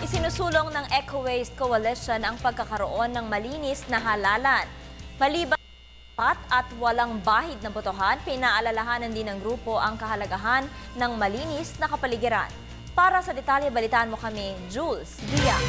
Isinusulong ng Eco Waste Coalition ang pagkakaroon ng malinis na halalan. Maliban sa sapat at walang bahid na botohan, pinaalalahanan din ng grupo ang kahalagahan ng malinis na kapaligiran. Para sa detalye, balitaan mo kami, Jules Dia.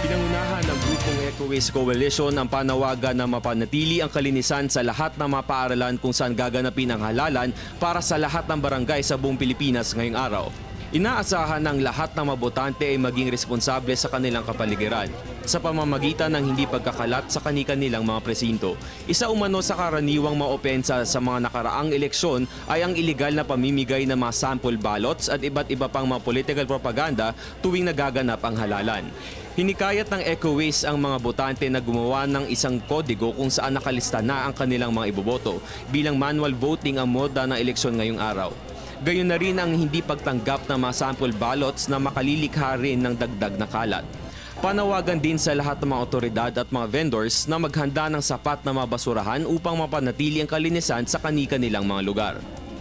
Pinangunahan ng grupong Eco Waste Coalition ang panawagan na mapanatili ang kalinisan sa lahat ng mga paaralan kung saan gaganapin ang halalan para sa lahat ng barangay sa buong Pilipinas ngayong araw. Inaasahan ng lahat ng mabotante ay maging responsable sa kanilang kapaligiran sa pamamagitan ng hindi pagkakalat sa kani-kanilang mga presinto. Isa umano sa karaniwang maopensa sa mga nakaraang eleksyon ay ang iligal na pamimigay ng mga sample ballots at iba't iba pang mga political propaganda tuwing nagaganap ang halalan. Hinikayat ng Eco Waste ang mga botante na gumawa ng isang kodigo kung saan nakalista na ang kanilang mga iboboto bilang manual voting ang moda ng eleksyon ngayong araw. Gayon na rin ang hindi pagtanggap ng mga sample ballots na makalilikha rin ng dagdag na kalat. Panawagan din sa lahat ng mga otoridad at mga vendors na maghanda ng sapat na mga basurahan upang mapanatili ang kalinisan sa kani-kanilang mga lugar.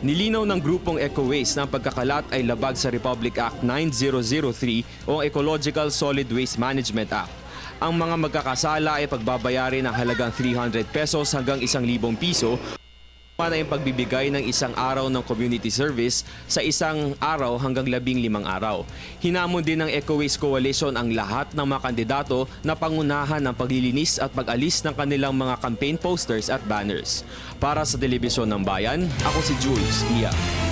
Nilinaw ng grupong Eco Waste na ang pagkakalat ay labag sa Republic Act 9003 o Ecological Solid Waste Management Act. Ang mga magkakasala ay pagbabayarin ng halagang 300 pesos hanggang 1,000 piso na yung pagbibigay ng isang araw ng community service sa isang araw hanggang 15 araw. Hinamon din ng Eco Waste Coalition ang lahat ng mga kandidato na pangunahan ng paglilinis at pag-alis ng kanilang mga campaign posters at banners. Para sa Telebisyon ng Bayan, ako si Jules Ia.